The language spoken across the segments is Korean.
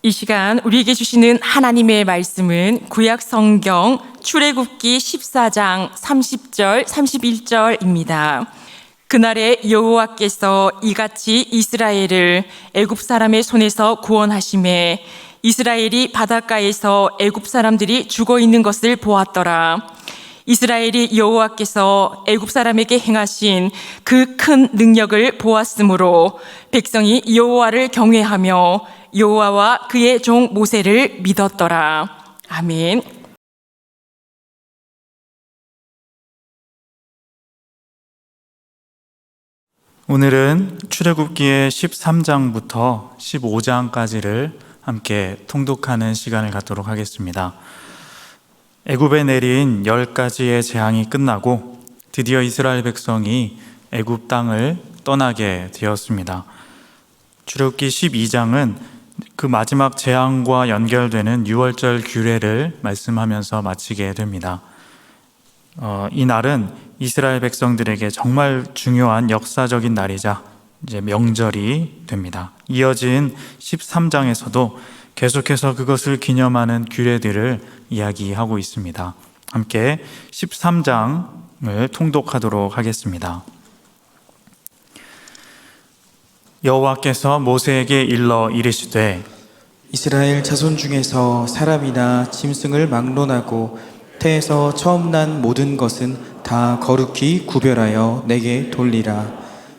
이 시간 우리에게 주시는 하나님의 말씀은 구약 성경 출애굽기 14장 30절 31절입니다. 그날에 여호와께서 이같이 이스라엘을 애굽 사람의 손에서 구원하시매 이스라엘이 바닷가에서 애굽 사람들이 죽어 있는 것을 보았더라. 이스라엘이 여호와께서 애굽 사람에게 행하신 그 큰 능력을 보았으므로 백성이 여호와를 경외하며 여호와와 그의 종 모세를 믿었더라. 아멘. 오늘은 출애굽기의 13장부터 15장까지를 함께 통독하는 시간을 갖도록 하겠습니다. 애굽에 내린 10가지의 재앙이 끝나고 드디어 이스라엘 백성이 애굽 땅을 떠나게 되었습니다. 출애굽기 12장은 그 마지막 재앙과 연결되는 유월절 규례를 말씀하면서 마치게 됩니다. 이 날은 이스라엘 백성들에게 정말 중요한 역사적인 날이자 이제 명절이 됩니다. 이어진 13장에서도 계속해서 그것을 기념하는 규례들을 이야기하고 있습니다. 함께 13장을 통독하도록 하겠습니다. 여호와께서 모세에게 일러 이르시되 이스라엘 자손 중에서 사람이나 짐승을 막론하고 태에서 처음 난 모든 것은 다 거룩히 구별하여 내게 돌리라.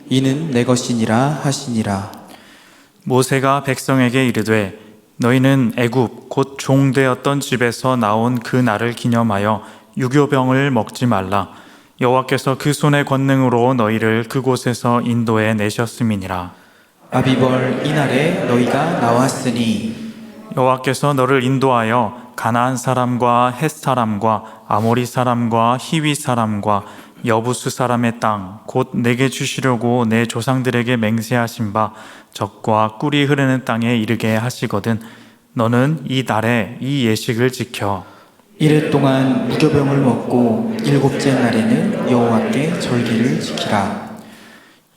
이는 내 것이니라 하시니라. 모세가 백성에게 이르되 너희는 애굽 곧 종되었던 집에서 나온 그 날을 기념하여 유교병을 먹지 말라. 여호와께서 그 손의 권능으로 너희를 그곳에서 인도해 내셨음이니라. 아비벌 이날에 너희가 나왔으니 여호와께서 너를 인도하여 가나안 사람과 헷 사람과 아모리 사람과 히위 사람과 여부수 사람의 땅 곧 내게 주시려고 내 조상들에게 맹세하신 바 젖과 꿀이 흐르는 땅에 이르게 하시거든 너는 이 날에 이 예식을 지켜 이래 동안 무교병을 먹고 일곱째 날에는 여호와께 절기를 지키라.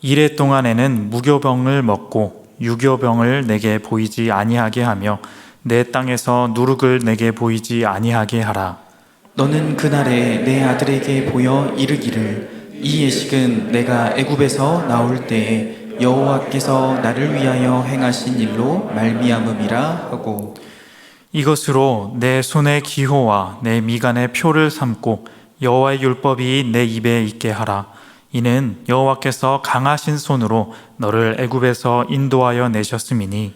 이래 동안에는 무교병을 먹고 유교병을 내게 보이지 아니하게 하며 내 땅에서 누룩을 내게 보이지 아니하게 하라. 너는 그날에 내 아들에게 보여 이르기를 이 예식은 내가 애굽에서 나올 때에 여호와께서 나를 위하여 행하신 일로 말미암음이라 하고 이것으로 내 손의 기호와 내 미간의 표를 삼고 여호와의 율법이 내 입에 있게 하라. 이는 여호와께서 강하신 손으로 너를 애굽에서 인도하여 내셨음이니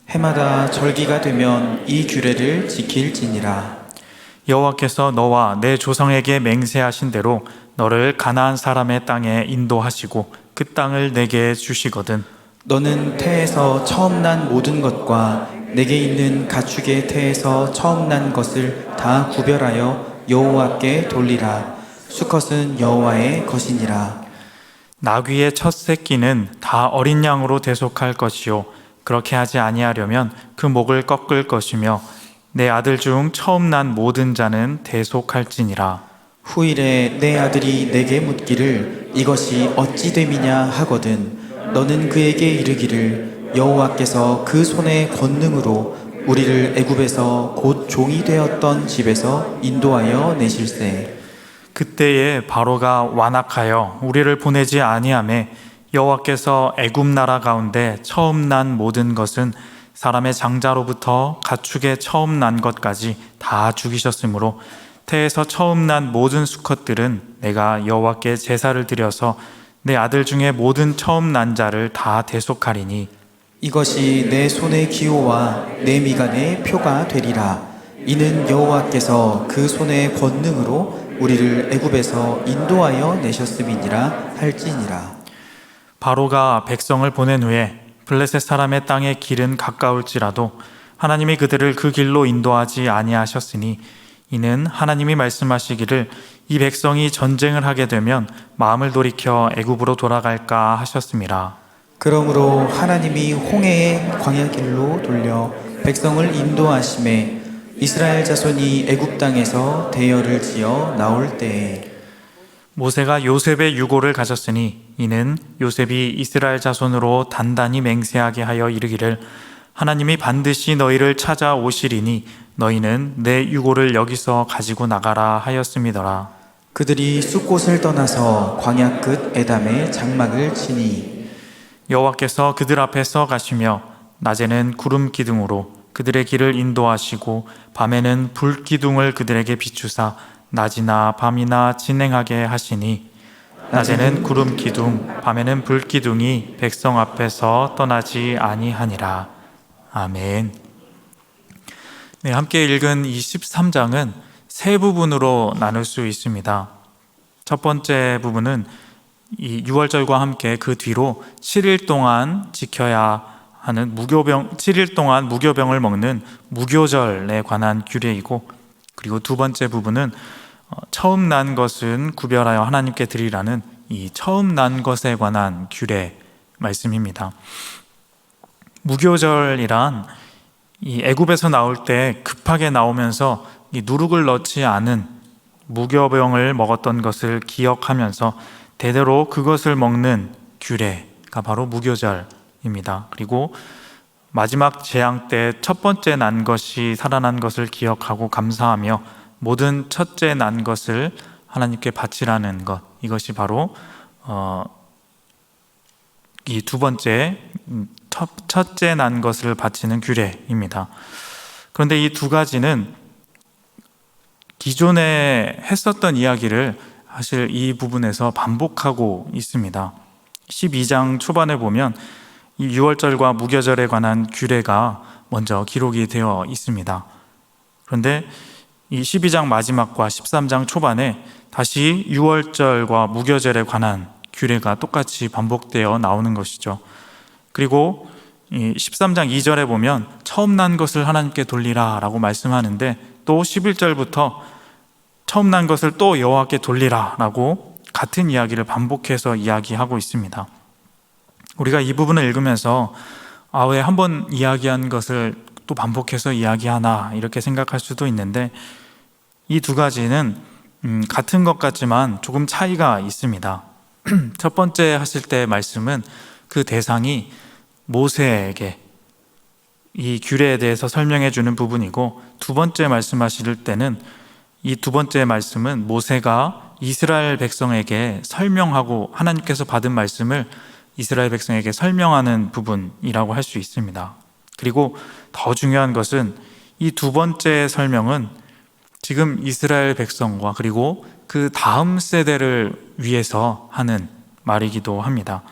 해마다 절기가 되면 이 규례를 지킬지니라. 여호와께서 너와 내 조상에게 맹세하신 대로 너를 가나안 사람의 땅에 인도하시고 그 땅을 내게 주시거든 너는 태에서 처음 난 모든 것과 내게 있는 가축의 태에서 처음 난 것을 다 구별하여 여호와께 돌리라. 수컷은 여호와의 것이니라. 나귀의 첫 새끼는 다 어린 양으로 대속할 것이요 그렇게 하지 아니하려면 그 목을 꺾을 것이며 내 아들 중 처음 난 모든 자는 대속할지니라. 후일에 내 아들이 내게 묻기를 이것이 어찌 됨이냐 하거든 너는 그에게 이르기를 여호와께서 그 손의 권능으로 우리를 애굽에서 곧 종이 되었던 집에서 인도하여 내실세. 그때에 바로가 완악하여 우리를 보내지 아니하매 여호와께서 애굽 나라 가운데 처음 난 모든 것은 사람의 장자로부터 가축의 처음 난 것까지 다 죽이셨으므로 태에서 처음 난 모든 수컷들은 내가 여호와께 제사를 드려서 내 아들 중에 모든 처음 난 자를 다 대속하리니 이것이 내 손의 기호와 내 미간의 표가 되리라. 이는 여호와께서 그 손의 권능으로 우리를 애굽에서 인도하여 내셨음이니라 할지니라. 바로가 백성을 보낸 후에 블레셋 사람의 땅의 길은 가까울지라도 하나님이 그들을 그 길로 인도하지 아니하셨으니 이는 하나님이 말씀하시기를 이 백성이 전쟁을 하게 되면 마음을 돌이켜 애굽으로 돌아갈까 하셨음이라. 그러므로 하나님이 홍해의 광야길로 돌려 백성을 인도하심에 이스라엘 자손이 애굽 땅에서 대열을 지어 나올 때에 모세가 요셉의 유고를 가졌으니 이는 요셉이 이스라엘 자손으로 단단히 맹세하게 하여 이르기를 하나님이 반드시 너희를 찾아오시리니 너희는 내 유고를 여기서 가지고 나가라 하였음이더라. 그들이 숲곳을 떠나서 광야 끝 에담에 장막을 치니 여호와께서 그들 앞에서 가시며 낮에는 구름 기둥으로 그들의 길을 인도하시고 밤에는 불 기둥을 그들에게 비추사 낮이나 밤이나 진행하게 하시니 낮에는 구름 기둥 밤에는 불 기둥이 백성 앞에서 떠나지 아니하니라. 아멘. 네, 함께 읽은 이 13장은 세 부분으로 나눌 수 있습니다. 첫 번째 부분은 이 유월절과 함께 그 뒤로 7일 동안 지켜야 하는 7일 동안 무교병을 먹는 무교절에 관한 규례이고, 그리고 두 번째 부분은 처음 난 것은 구별하여 하나님께 드리라는 이 처음 난 것에 관한 규례 말씀입니다. 무교절이란 이 애굽에서 나올 때 급하게 나오면서 이 누룩을 넣지 않은 무교병을 먹었던 것을 기억하면서 대대로 그것을 먹는 규례가 바로 무교절입니다. 그리고 마지막 재앙 때 첫 번째 난 것이 살아난 것을 기억하고 감사하며 모든 첫째 난 것을 하나님께 바치라는 것, 이것이 바로 이 두 번째 첫째 난 것을 바치는 규례입니다. 그런데 이 두 가지는 기존에 했었던 이야기를 사실 이 부분에서 반복하고 있습니다. 12장 초반에 보면 이 유월절과 무교절에 관한 규례가 먼저 기록이 되어 있습니다. 그런데 이 12장 마지막과 13장 초반에 다시 유월절과 무교절에 관한 규례가 똑같이 반복되어 나오는 것이죠. 그리고 이 13장 2절에 보면 처음 난 것을 하나님께 돌리라 라고 말씀하는데, 또 11절부터 처음 난 것을 또 여호와께 돌리라 라고 같은 이야기를 반복해서 이야기하고 있습니다. 우리가 이 부분을 읽으면서 왜 한 번 이야기한 것을 또 반복해서 이야기하나 이렇게 생각할 수도 있는데, 이 두 가지는 같은 것 같지만 조금 차이가 있습니다. 첫 번째 하실 때 말씀은 그 대상이 모세에게 이 규례에 대해서 설명해 주는 부분이고, 두 번째 말씀하실 때는 이 두 번째 말씀은 모세가 이스라엘 백성에게 설명하고 하나님께서 받은 말씀을 이스라엘 백성에게 설명하는 부분이라고 할 수 있습니다. 그리고 더 중요한 것은 이 두 번째 설명은 지금 이스라엘 백성과 그리고 그 다음 세대를 위해서 하는 말이기도 합니다.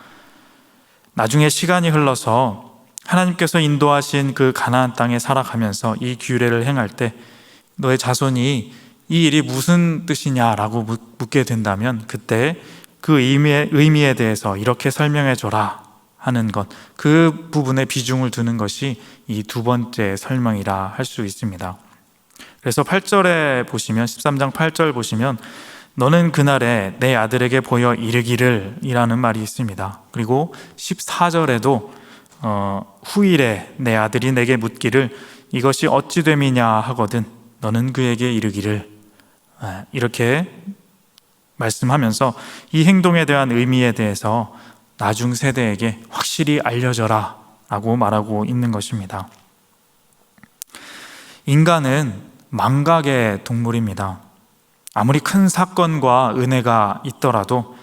나중에 시간이 흘러서 하나님께서 인도하신 그 가나안 땅에 살아가면서 이 규례를 행할 때 너의 자손이 이 일이 무슨 뜻이냐라고 묻게 된다면 그때 그 의미에 대해서 이렇게 설명해 줘라 하는 것, 그 부분에 비중을 두는 것이 이 두 번째 설명이라 할 수 있습니다. 그래서 8절에 보시면 13장 8절 보시면 너는 그날에 내 아들에게 보여 이르기를 이라는 말이 있습니다. 그리고 14절에도 후일에 내 아들이 내게 묻기를 이것이 어찌 됨이냐 하거든 너는 그에게 이르기를, 이렇게 말씀하면서 이 행동에 대한 의미에 대해서 나중 세대에게 확실히 알려져라 라고 말하고 있는 것입니다. 인간은 망각의 동물입니다. 아무리 큰 사건과 은혜가 있더라도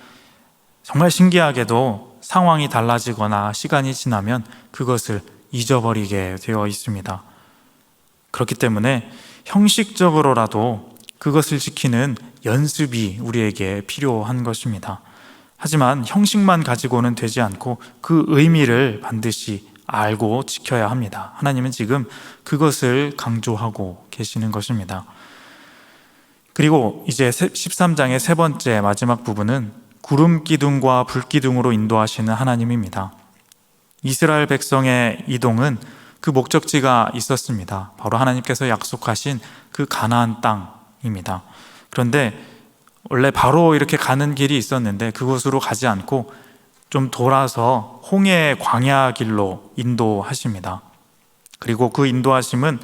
정말 신기하게도 상황이 달라지거나 시간이 지나면 그것을 잊어버리게 되어 있습니다. 그렇기 때문에 형식적으로라도 그것을 지키는 연습이 우리에게 필요한 것입니다. 하지만 형식만 가지고는 되지 않고 그 의미를 반드시 알고 지켜야 합니다. 하나님은 지금 그것을 강조하고 계시는 것입니다. 그리고 이제 13장의 세 번째 마지막 부분은 구름 기둥과 불 기둥으로 인도하시는 하나님입니다. 이스라엘 백성의 이동은 그 목적지가 있었습니다. 바로 하나님께서 약속하신 그 가나안 땅입니다. 그런데 원래 바로 이렇게 가는 길이 있었는데 그곳으로 가지 않고 좀 돌아서 홍해 광야 길로 인도하십니다. 그리고 그 인도하심은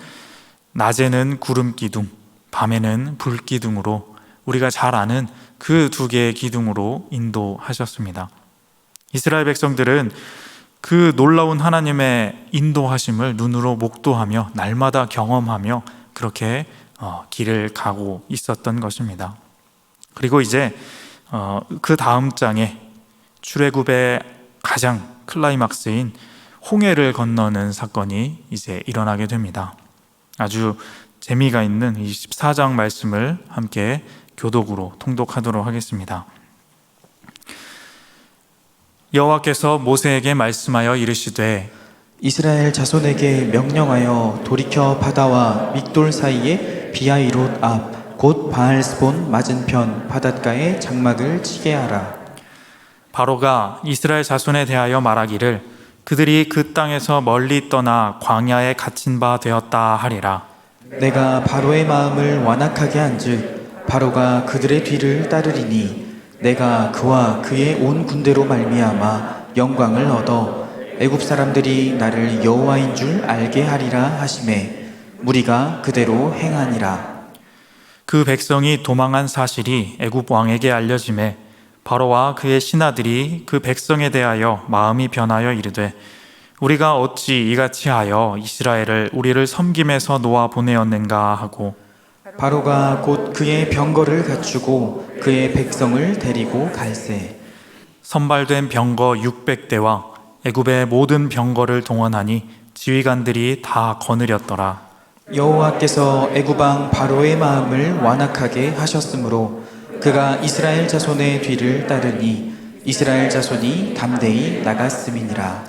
낮에는 구름 기둥, 밤에는 불 기둥으로, 우리가 잘 아는 그 두 개의 기둥으로 인도하셨습니다. 이스라엘 백성들은 그 놀라운 하나님의 인도하심을 눈으로 목도하며 날마다 경험하며 그렇게 길을 가고 있었던 것입니다. 그리고 이제 그 다음 장에 출애굽의 가장 클라이막스인 홍해를 건너는 사건이 이제 일어나게 됩니다. 아주 재미가 있는 이 14장 말씀을 함께 교독으로 통독하도록 하겠습니다. 여호와께서 모세에게 말씀하여 이르시되 이스라엘 자손에게 명령하여 돌이켜 바다와 믹돌 사이에 비아이롯 앞 곧 바알스본 맞은편 바닷가에 장막을 치게 하라. 바로가 이스라엘 자손에 대하여 말하기를 그들이 그 땅에서 멀리 떠나 광야에 갇힌 바 되었다 하리라. 내가 바로의 마음을 완악하게 한즉 바로가 그들의 뒤를 따르리니 내가 그와 그의 온 군대로 말미암아 영광을 얻어 애굽 사람들이 나를 여호와인 줄 알게 하리라 하시매 무리가 그대로 행하니라. 그 백성이 도망한 사실이 애굽 왕에게 알려지매 바로와 그의 신하들이 그 백성에 대하여 마음이 변하여 이르되 우리가 어찌 이같이 하여 이스라엘을 우리를 섬김에서 놓아 보내었는가 하고 바로가 곧 그의 병거를 갖추고 그의 백성을 데리고 갈새 선발된 병거 600대와 애굽의 모든 병거를 동원하니 지휘관들이 다 거느렸더라. 여호와께서 애굽 왕 바로의 마음을 완악하게 하셨으므로 그가 이스라엘 자손의 뒤를 따르니 이스라엘 자손이 담대히 나갔음이니라.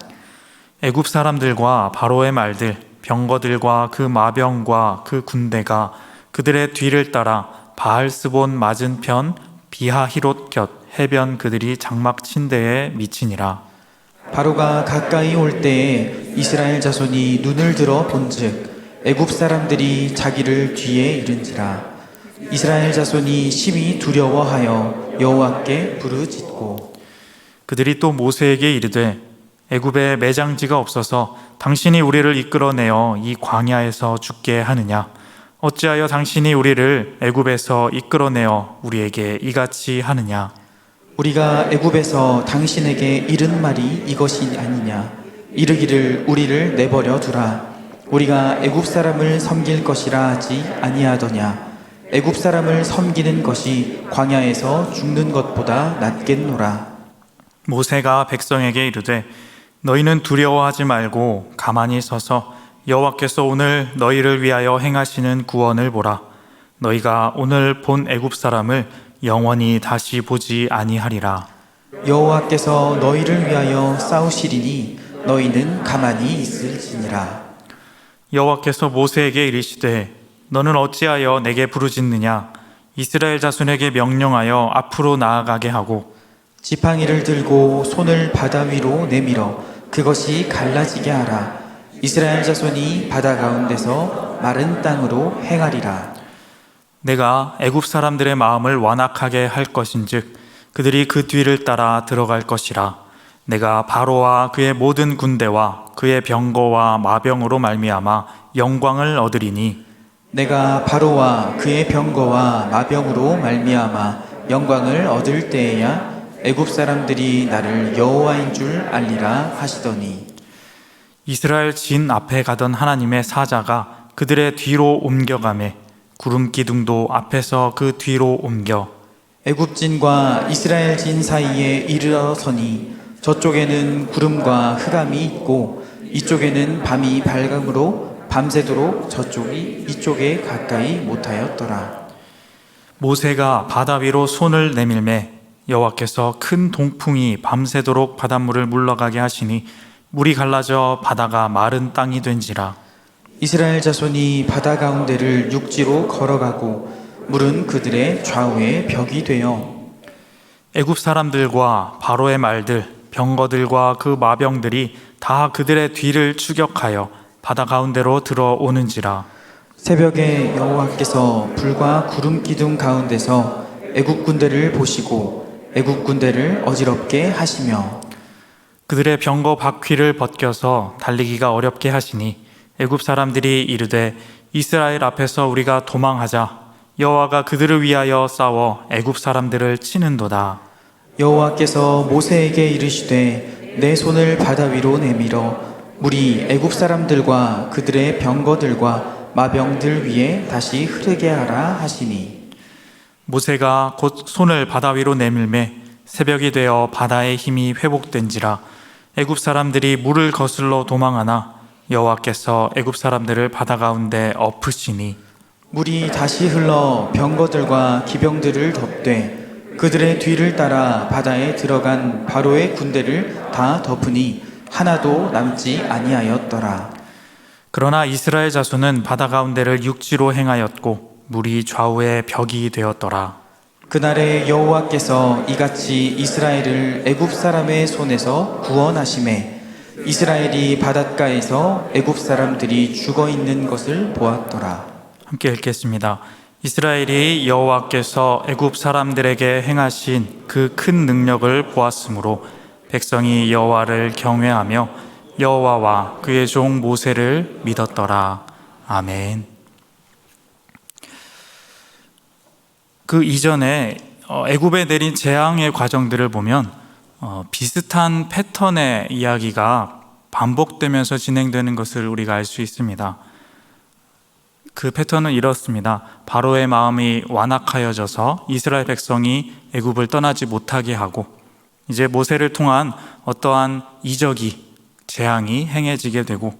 애굽 사람들과 바로의 말들, 병거들과 그 마병과 그 군대가 그들의 뒤를 따라 바알스본 맞은편 비하히롯 곁 해변 그들이 장막 친 데에 미치니라. 바로가 가까이 올 때에 이스라엘 자손이 눈을 들어 본즉 애굽 사람들이 자기를 뒤에 이른지라. 이스라엘 자손이 심히 두려워하여 여호와께 부르짖고 그들이 또 모세에게 이르되 애굽에 매장지가 없어서 당신이 우리를 이끌어내어 이 광야에서 죽게 하느냐? 어찌하여 당신이 우리를 애굽에서 이끌어내어 우리에게 이같이 하느냐? 우리가 애굽에서 당신에게 이른 말이 이것이 아니냐? 이르기를 우리를 내버려 두라. 우리가 애굽 사람을 섬길 것이라 하지 아니하더냐? 애굽 사람을 섬기는 것이 광야에서 죽는 것보다 낫겠노라. 모세가 백성에게 이르되 너희는 두려워하지 말고 가만히 서서 여호와께서 오늘 너희를 위하여 행하시는 구원을 보라. 너희가 오늘 본 애굽 사람을 영원히 다시 보지 아니하리라. 여호와께서 너희를 위하여 싸우시리니 너희는 가만히 있을지니라. 여호와께서 모세에게 이르시되 너는 어찌하여 내게 부르짖느냐? 이스라엘 자손에게 명령하여 앞으로 나아가게 하고 지팡이를 들고 손을 바다 위로 내밀어 그것이 갈라지게 하라. 이스라엘 자손이 바다 가운데서 마른 땅으로 행하리라. 내가 애굽 사람들의 마음을 완악하게 할 것인즉 그들이 그 뒤를 따라 들어갈 것이라. 내가 바로와 그의 모든 군대와 그의 병거와 마병으로 말미암아 영광을 얻으리니 내가 바로와 그의 병거와 마병으로 말미암아 영광을 얻을 때에야 애굽 사람들이 나를 여호와인 줄 알리라 하시더니 이스라엘 진 앞에 가던 하나님의 사자가 그들의 뒤로 옮겨가매 구름 기둥도 앞에서 그 뒤로 옮겨 애굽진과 이스라엘 진 사이에 이르러서니 저쪽에는 구름과 흑암이 있고 이쪽에는 밤이 밝음으로 밤새도록 저쪽이 이쪽에 가까이 못하였더라. 모세가 바다 위로 손을 내밀매 여호와께서 큰 동풍이 밤새도록 바닷물을 물러가게 하시니 물이 갈라져 바다가 마른 땅이 된지라. 이스라엘 자손이 바다 가운데를 육지로 걸어가고 물은 그들의 좌우에 벽이 되어 애굽 사람들과 바로의 말들 병거들과 그 마병들이 다 그들의 뒤를 추격하여 바다 가운데로 들어오는지라. 새벽에 여호와께서 불과 구름 기둥 가운데서 애굽 군대를 보시고 애굽 군대를 어지럽게 하시며 그들의 병거 바퀴를 벗겨서 달리기가 어렵게 하시니 애굽 사람들이 이르되 이스라엘 앞에서 우리가 도망하자. 여호와가 그들을 위하여 싸워 애굽 사람들을 치는도다. 여호와께서 모세에게 이르시되 내 손을 바다 위로 내밀어 물이 애굽 사람들과 그들의 병거들과 마병들 위에 다시 흐르게 하라 하시니 모세가 곧 손을 바다 위로 내밀매 새벽이 되어 바다의 힘이 회복된지라 애굽 사람들이 물을 거슬러 도망하나 여호와께서 애굽 사람들을 바다 가운데 엎으시니 물이 다시 흘러 병거들과 기병들을 덮되 그들의 뒤를 따라 바다에 들어간 바로의 군대를 다 덮으니 하나도 남지 아니하였더라. 그러나 이스라엘 자손은 바다 가운데를 육지로 행하였고 물이 좌우에 벽이 되었더라. 그날에 여호와께서 이같이 이스라엘을 애굽 사람의 손에서 구원하심에 이스라엘이 바닷가에서 애굽 사람들이 죽어 있는 것을 보았더라. 함께 읽겠습니다. 이스라엘이 여호와께서 애굽 사람들에게 행하신 그 큰 능력을 보았으므로 백성이 여호와를 경외하며 여호와와 그의 종 모세를 믿었더라. 아멘. 그 이전에 애굽에 내린 재앙의 과정들을 보면 비슷한 패턴의 이야기가 반복되면서 진행되는 것을 우리가 알 수 있습니다. 그 패턴은 이렇습니다. 바로의 마음이 완악하여져서 이스라엘 백성이 애굽을 떠나지 못하게 하고 이제 모세를 통한 어떠한 이적이 재앙이 행해지게 되고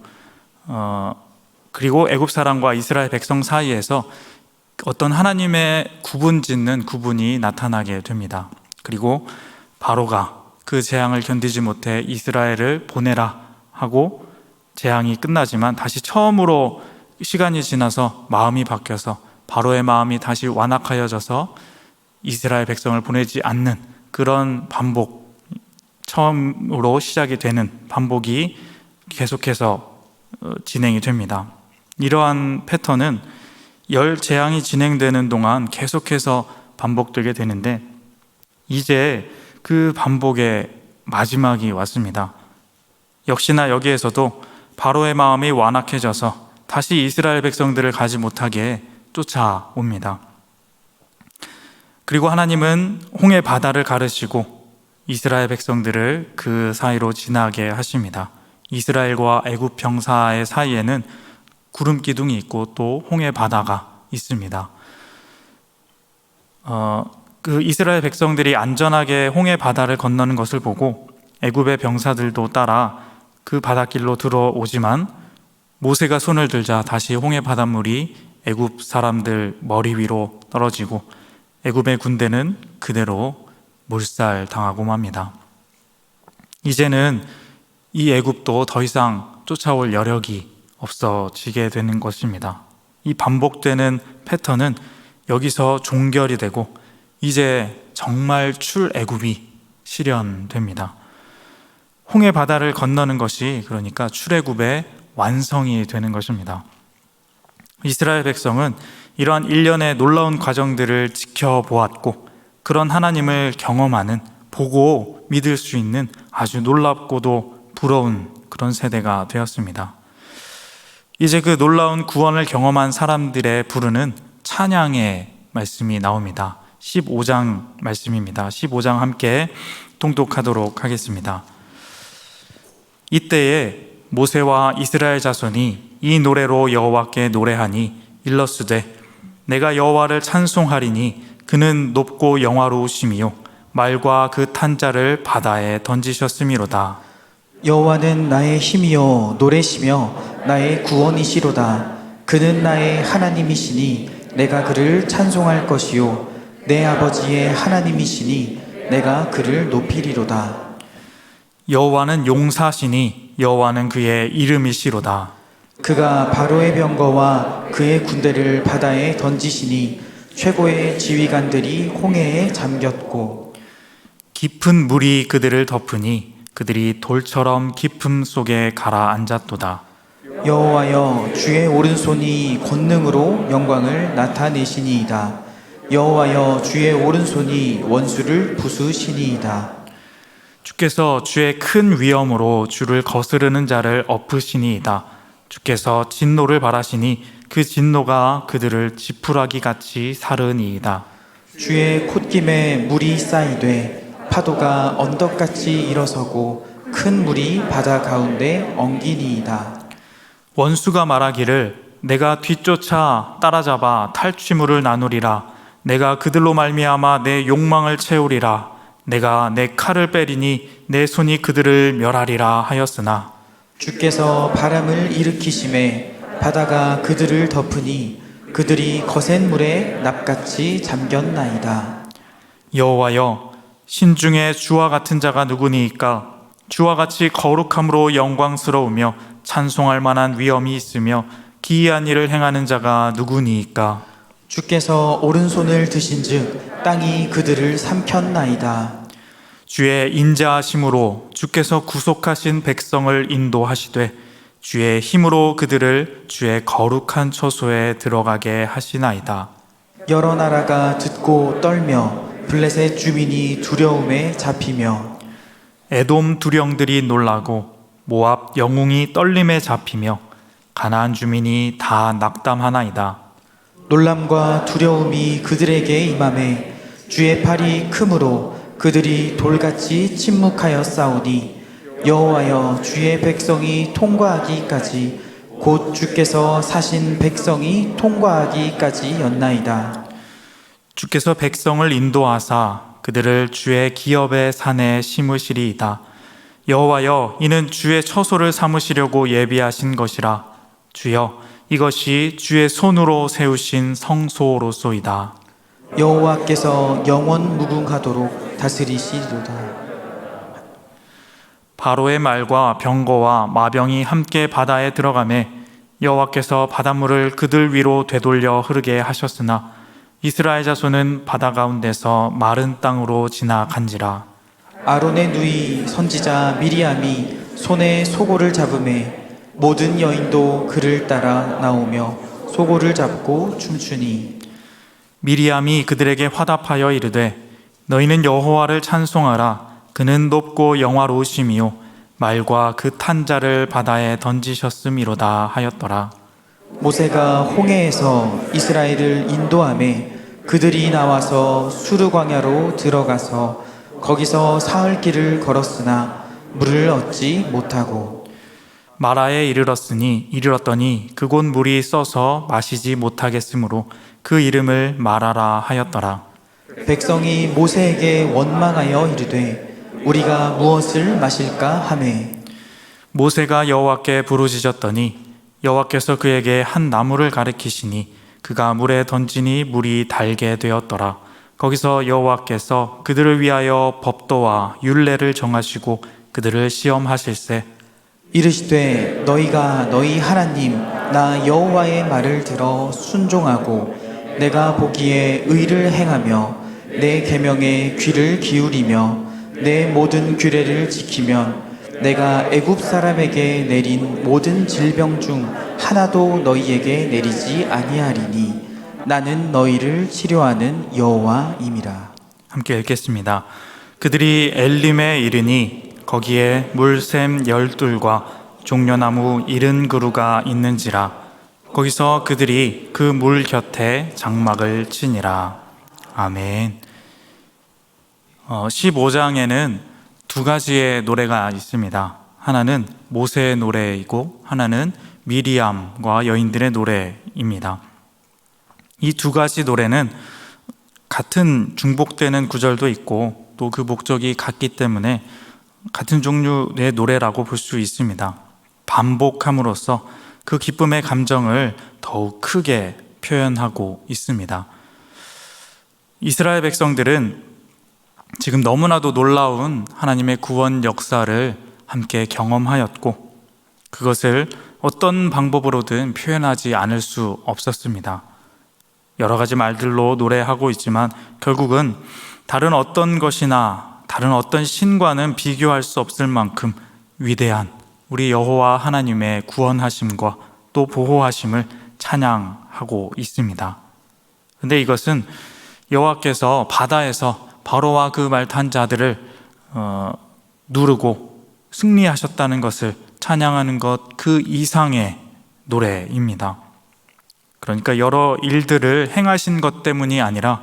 그리고 애굽 사람과 이스라엘 백성 사이에서 어떤 하나님의 구분짓는 구분이 나타나게 됩니다. 그리고 바로가 그 재앙을 견디지 못해 이스라엘을 보내라 하고 재앙이 끝나지만 다시 처음으로 시간이 지나서 마음이 바뀌어서 바로의 마음이 다시 완악하여져서 이스라엘 백성을 보내지 않는 그런 반복, 처음으로 시작이 되는 반복이 계속해서 진행이 됩니다. 이러한 패턴은 열 재앙이 진행되는 동안 계속해서 반복되게 되는데 이제 그 반복의 마지막이 왔습니다. 역시나 여기에서도 바로의 마음이 완악해져서 다시 이스라엘 백성들을 가지 못하게 쫓아옵니다. 그리고 하나님은 홍해 바다를 가르시고 이스라엘 백성들을 그 사이로 지나게 하십니다. 이스라엘과 애굽 병사의 사이에는 구름 기둥이 있고 또 홍해 바다가 있습니다. 그 이스라엘 백성들이 안전하게 홍해 바다를 건너는 것을 보고 애굽의 병사들도 따라 그 바닷길로 들어오지만 모세가 손을 들자 다시 홍해 바닷물이 애굽 사람들 머리 위로 떨어지고 애굽의 군대는 그대로 몰살당하고 맙니다. 이제는 이 애굽도 더 이상 쫓아올 여력이 없어지게 되는 것입니다. 이 반복되는 패턴은 여기서 종결이 되고 이제 정말 출애굽이 실현됩니다. 홍해 바다를 건너는 것이 그러니까 출애굽의 완성이 되는 것입니다. 이스라엘 백성은 이러한 일련의 놀라운 과정들을 지켜보았고 그런 하나님을 경험하는, 보고 믿을 수 있는 아주 놀랍고도 부러운 그런 세대가 되었습니다. 이제 그 놀라운 구원을 경험한 사람들의 부르는 찬양의 말씀이 나옵니다. 15장 말씀입니다. 15장 함께 통독하도록 하겠습니다. 이때에 모세와 이스라엘 자손이 이 노래로 여호와께 노래하니 일러스되 내가 여호와를 찬송하리니 그는 높고 영화로우심이요 말과 그 탄자를 바다에 던지셨음이로다. 여호와는 나의 힘이요 노래시며 나의 구원이시로다. 그는 나의 하나님이시니 내가 그를 찬송할 것이요 내 아버지의 하나님이시니 내가 그를 높이리로다. 여호와는 용사시니 여호와는 그의 이름이시로다. 그가 바로의 병거와 그의 군대를 바다에 던지시니 최고의 지휘관들이 홍해에 잠겼고 깊은 물이 그들을 덮으니 그들이 돌처럼 깊음 속에 가라앉았도다. 여호와여 주의 오른손이 권능으로 영광을 나타내시니이다. 여호와여 주의 오른손이 원수를 부수시니이다. 주께서 주의 큰 위엄으로 주를 거스르는 자를 엎으시니이다. 주께서 진노를 발하시니 그 진노가 그들을 지푸라기 같이 사르니이다. 주의 콧김에 물이 쌓이되 파도가 언덕같이 일어서고 큰 물이 바다 가운데 엉기니이다. 원수가 말하기를 내가 뒤쫓아 따라잡아 탈취물을 나누리라. 내가 그들로 말미암아 내 욕망을 채우리라. 내가 내 칼을 빼리니 내 손이 그들을 멸하리라 하였으나 주께서 바람을 일으키심에 바다가 그들을 덮으니 그들이 거센 물에 납같이 잠겼나이다. 여호와여, 신중에 주와 같은 자가 누구니이까? 주와 같이 거룩함으로 영광스러우며 찬송할 만한 위엄이 있으며 기이한 일을 행하는 자가 누구니이까? 주께서 오른손을 드신즉 땅이 그들을 삼켰나이다. 주의 인자하심으로 주께서 구속하신 백성을 인도하시되 주의 힘으로 그들을 주의 거룩한 처소에 들어가게 하시나이다. 여러 나라가 듣고 떨며 블레셋 주민이 두려움에 잡히며 에돔 두령들이 놀라고 모압 영웅이 떨림에 잡히며 가나안 주민이 다 낙담하나이다. 놀람과 두려움이 그들에게 임함에 주의 팔이 크므로 그들이 돌같이 침묵하여 싸우니 여호와여, 주의 백성이 통과하기까지 곧 주께서 사신 백성이 통과하기까지였나이다. 주께서 백성을 인도하사 그들을 주의 기업의 산에 심으시리이다. 여호와여, 이는 주의 처소를 삼으시려고 예비하신 것이라. 주여, 이것이 주의 손으로 세우신 성소로소이다. 여호와께서 영원 무궁하도록 다스리시리로다. 바로의 말과 병거와 마병이 함께 바다에 들어가매 여호와께서 바닷물을 그들 위로 되돌려 흐르게 하셨으나 이스라엘 자손은 바다 가운데서 마른 땅으로 지나간지라. 아론의 누이 선지자 미리암이 손에 소고를 잡음에 모든 여인도 그를 따라 나오며 소고를 잡고 춤추니 미리암이 그들에게 화답하여 이르되 너희는 여호와를 찬송하라. 그는 높고 영화로우심이요 말과 그 탄 자를 바다에 던지셨음이로다 하였더라. 모세가 홍해에서 이스라엘을 인도하매 그들이 나와서 수르 광야로 들어가서 거기서 사흘 길을 걸었으나 물을 얻지 못하고 마라에 이르렀더니 그곳 물이 써서 마시지 못하겠으므로 그 이름을 마라라 하였더라. 백성이 모세에게 원망하여 이르되 우리가 무엇을 마실까 하매 모세가 여호와께 부르짖었더니 여호와께서 그에게 한 나무를 가리키시니 그가 물에 던지니 물이 달게 되었더라. 거기서 여호와께서 그들을 위하여 법도와 율례를 정하시고 그들을 시험하실세. 이르시되 너희가 너희 하나님 나 여호와의 말을 들어 순종하고 내가 보기에 의를 행하며 내 계명에 귀를 기울이며 내 모든 규례를 지키면 내가 애굽 사람에게 내린 모든 질병 중 하나도 너희에게 내리지 아니하리니 나는 너희를 치료하는 여호와임이라. 함께 읽겠습니다. 그들이 엘림에 이르니 거기에 물샘 12과 종려나무 70그루가 있는지라. 거기서 그들이 그 물 곁에 장막을 치니라. 아멘. 15장에는 두 가지의 노래가 있습니다. 하나는 모세의 노래이고 하나는 미리암과 여인들의 노래입니다. 이 두 가지 노래는 같은 중복되는 구절도 있고 또 그 목적이 같기 때문에 같은 종류의 노래라고 볼 수 있습니다. 반복함으로써 그 기쁨의 감정을 더욱 크게 표현하고 있습니다. 이스라엘 백성들은 지금 너무나도 놀라운 하나님의 구원 역사를 함께 경험하였고 그것을 어떤 방법으로든 표현하지 않을 수 없었습니다. 여러 가지 말들로 노래하고 있지만 결국은 다른 어떤 것이나 다른 어떤 신과는 비교할 수 없을 만큼 위대한 우리 여호와 하나님의 구원하심과 또 보호하심을 찬양하고 있습니다. 그런데 이것은 여호와께서 바다에서 바로와 그 말 탄 자들을 누르고 승리하셨다는 것을 찬양하는 것 그 이상의 노래입니다. 그러니까 여러 일들을 행하신 것 때문이 아니라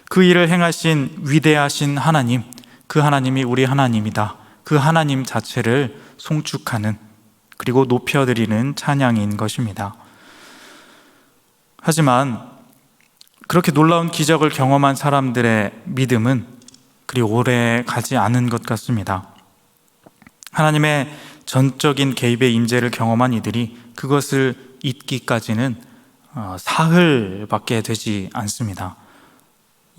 그 일을 행하신 위대하신 하나님, 그 하나님이 우리 하나님이다. 그 하나님 자체를 송축하는, 그리고 높여드리는 찬양인 것입니다. 하지만 그렇게 놀라운 기적을 경험한 사람들의 믿음은 그리 오래 가지 않은 것 같습니다. 하나님의 전적인 개입의 임재를 경험한 이들이 그것을 잊기까지는 사흘밖에 되지 않습니다.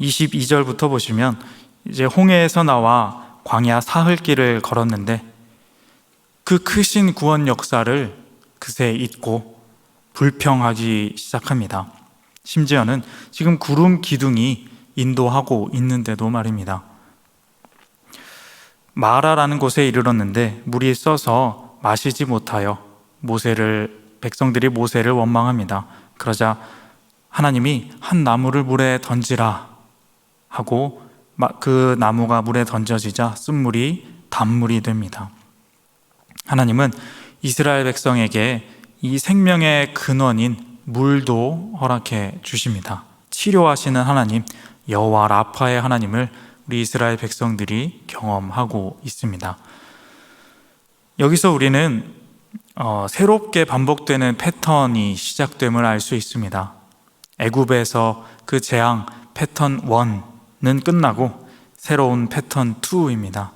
22절부터 보시면 이제 홍해에서 나와 광야 사흘길을 걸었는데 그 크신 구원 역사를 그새 잊고 불평하기 시작합니다. 심지어는 지금 구름 기둥이 인도하고 있는데도 말입니다. 마라라는 곳에 이르렀는데 물이 써서 마시지 못하여 백성들이 모세를 원망합니다. 그러자 하나님이 한 나무를 물에 던지라 하고 그 나무가 물에 던져지자 쓴물이 단물이 됩니다. 하나님은 이스라엘 백성에게 이 생명의 근원인 물도 허락해 주십니다. 치료하시는 하나님, 여호와 라파의 하나님을 우리 이스라엘 백성들이 경험하고 있습니다. 여기서 우리는 새롭게 반복되는 패턴이 시작됨을 알 수 있습니다. 애굽에서 그 재앙 패턴 1는 끝나고 새로운 패턴 2입니다.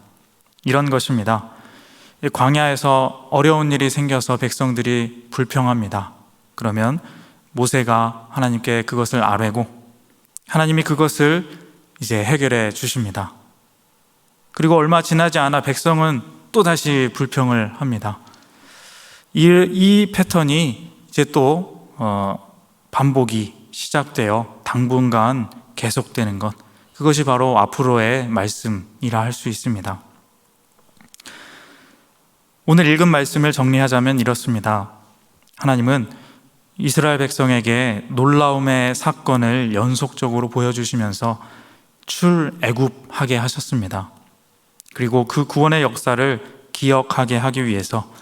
이런 것입니다. 광야에서 어려운 일이 생겨서 백성들이 불평합니다. 그러면 모세가 하나님께 그것을 아뢰고 하나님이 그것을 이제 해결해 주십니다. 그리고 얼마 지나지 않아 백성은 또다시 불평을 합니다. 이 패턴이 이제 또 반복이 시작되어 당분간 계속되는 것, 그것이 바로 앞으로의 말씀이라 할 수 있습니다. 오늘 읽은 말씀을 정리하자면 이렇습니다. 하나님은 이스라엘 백성에게 놀라움의 사건을 연속적으로 보여주시면서 출애굽하게 하셨습니다. 그리고 그 구원의 역사를 기억하게 하기 위해서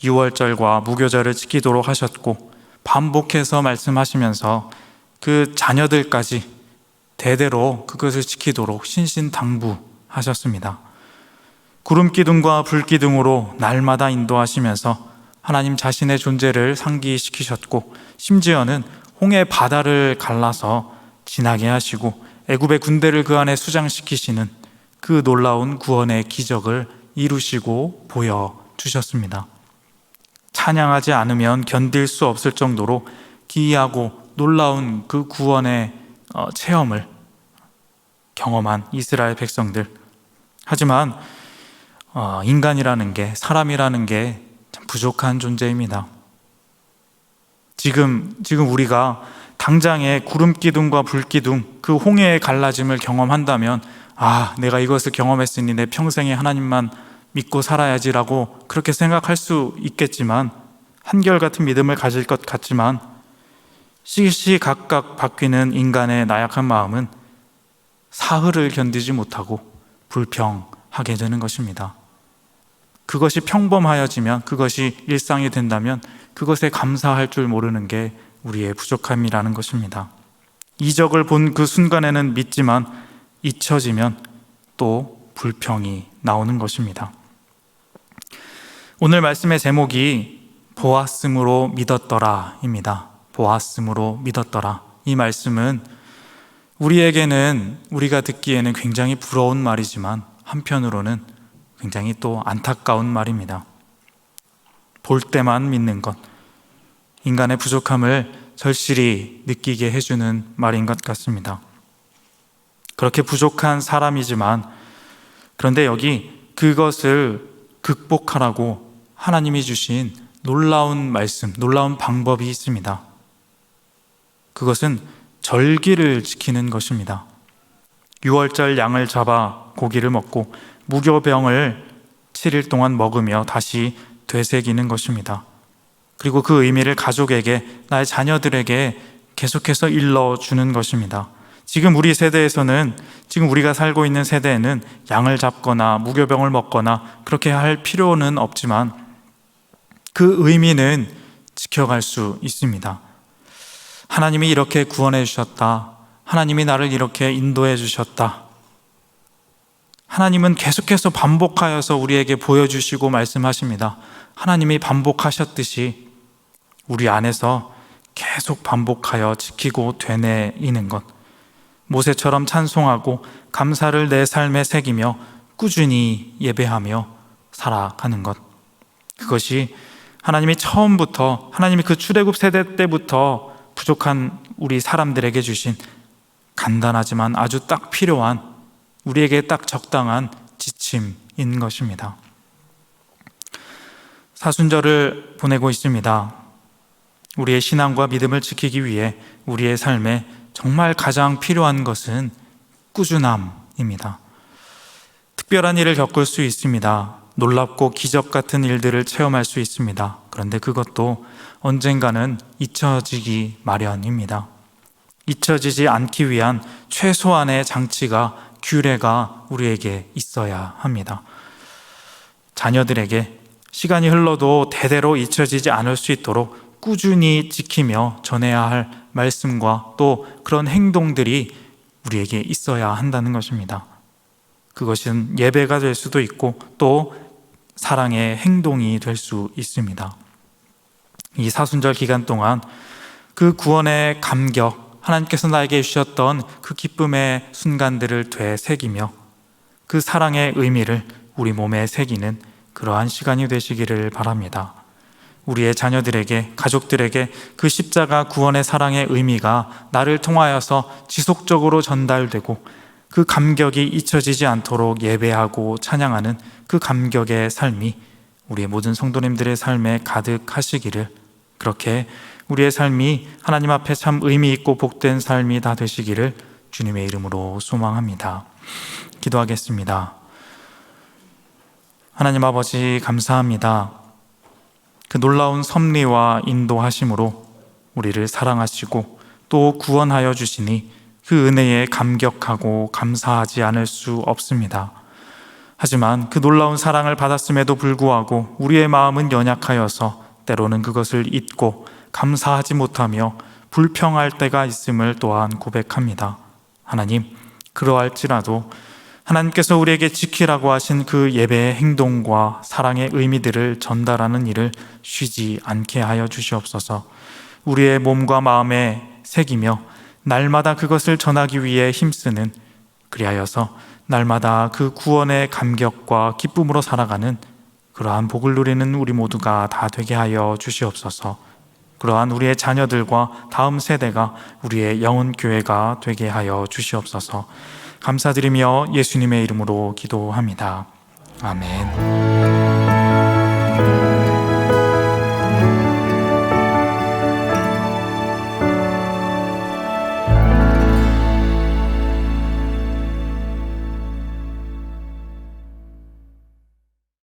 유월절과 무교절을 지키도록 하셨고, 반복해서 말씀하시면서 그 자녀들까지 대대로 그것을 지키도록 신신당부하셨습니다. 구름기둥과 불기둥으로 날마다 인도하시면서 하나님 자신의 존재를 상기시키셨고, 심지어는 홍해 바다를 갈라서 지나게 하시고 애굽의 군대를 그 안에 수장시키시는 그 놀라운 구원의 기적을 이루시고 보여주셨습니다. 찬양하지 않으면 견딜 수 없을 정도로 기이하고 놀라운 그 구원의 체험을 경험한 이스라엘 백성들. 하지만 인간이라는 게, 사람이라는 게 참 부족한 존재입니다. 지금 우리가 당장에 구름기둥과 불기둥, 그 홍해의 갈라짐을 경험한다면, 내가 이것을 경험했으니 내 평생에 하나님만 믿고 살아야지라고 그렇게 생각할 수 있겠지만, 한결같은 믿음을 가질 것 같지만, 시시각각 바뀌는 인간의 나약한 마음은 사흘을 견디지 못하고 불평하게 되는 것입니다. 그것이 평범하여지면, 그것이 일상이 된다면 그것에 감사할 줄 모르는 게 우리의 부족함이라는 것입니다. 이적을 본 그 순간에는 믿지만 잊혀지면 또 불평이 나오는 것입니다. 오늘 말씀의 제목이 보았음으로 믿었더라입니다. 보았음으로 믿었더라. 이 말씀은 우리가 듣기에는 굉장히 부러운 말이지만 한편으로는 굉장히 또 안타까운 말입니다. 볼 때만 믿는 것, 인간의 부족함을 절실히 느끼게 해주는 말인 것 같습니다. 그렇게 부족한 사람이지만, 그런데 여기 그것을 극복하라고 하나님이 주신 놀라운 말씀, 놀라운 방법이 있습니다. 그것은 절기를 지키는 것입니다. 유월절 양을 잡아 고기를 먹고 무교병을 7일 동안 먹으며 다시 되새기는 것입니다. 그리고 그 의미를 가족에게, 나의 자녀들에게 계속해서 일러주는 것입니다. 지금 우리가 살고 있는 세대에는 양을 잡거나 무교병을 먹거나 그렇게 할 필요는 없지만 그 의미는 지켜갈 수 있습니다. 하나님이 이렇게 구원해 주셨다. 하나님이 나를 이렇게 인도해 주셨다. 하나님은 계속해서 반복하여서 우리에게 보여주시고 말씀하십니다. 하나님이 반복하셨듯이 우리 안에서 계속 반복하여 지키고 되뇌이는 것, 모세처럼 찬송하고 감사를 내 삶에 새기며 꾸준히 예배하며 살아가는 것, 그것이 하나님이 처음부터, 하나님이 그 출애굽 세대 때부터 부족한 우리 사람들에게 주신 간단하지만 아주 딱 필요한, 우리에게 딱 적당한 지침인 것입니다. 사순절을 보내고 있습니다. 우리의 신앙과 믿음을 지키기 위해 우리의 삶에 정말 가장 필요한 것은 꾸준함입니다. 특별한 일을 겪을 수 있습니다. 놀랍고 기적 같은 일들을 체험할 수 있습니다. 그런데 그것도 언젠가는 잊혀지기 마련입니다. 잊혀지지 않기 위한 최소한의 장치가, 규례가 우리에게 있어야 합니다. 자녀들에게 시간이 흘러도 대대로 잊혀지지 않을 수 있도록 꾸준히 지키며 전해야 할 말씀과 또 그런 행동들이 우리에게 있어야 한다는 것입니다. 그것은 예배가 될 수도 있고 또 사랑의 행동이 될 수 있습니다. 이 사순절 기간 동안 그 구원의 감격, 하나님께서 나에게 주셨던 그 기쁨의 순간들을 되새기며 그 사랑의 의미를 우리 몸에 새기는 그러한 시간이 되시기를 바랍니다. 우리의 자녀들에게, 가족들에게 그 십자가 구원의 사랑의 의미가 나를 통하여서 지속적으로 전달되고 그 감격이 잊혀지지 않도록 예배하고 찬양하는 그 감격의 삶이 우리의 모든 성도님들의 삶에 가득하시기를, 그렇게 우리의 삶이 하나님 앞에 참 의미 있고 복된 삶이 다 되시기를 주님의 이름으로 소망합니다. 기도하겠습니다. 하나님 아버지, 감사합니다. 그 놀라운 섭리와 인도하심으로 우리를 사랑하시고 또 구원하여 주시니 그 은혜에 감격하고 감사하지 않을 수 없습니다. 하지만 그 놀라운 사랑을 받았음에도 불구하고 우리의 마음은 연약하여서 때로는 그것을 잊고 감사하지 못하며 불평할 때가 있음을 또한 고백합니다. 하나님, 그러할지라도 하나님께서 우리에게 지키라고 하신 그 예배의 행동과 사랑의 의미들을 전달하는 일을 쉬지 않게 하여 주시옵소서. 우리의 몸과 마음에 새기며 날마다 그것을 전하기 위해 힘쓰는, 그리하여서 날마다 그 구원의 감격과 기쁨으로 살아가는 그러한 복을 누리는 우리 모두가 다 되게 하여 주시옵소서. 그러한 우리의 자녀들과 다음 세대가 우리의 영혼 교회가 되게 하여 주시옵소서. 감사드리며 예수님의 이름으로 기도합니다. 아멘.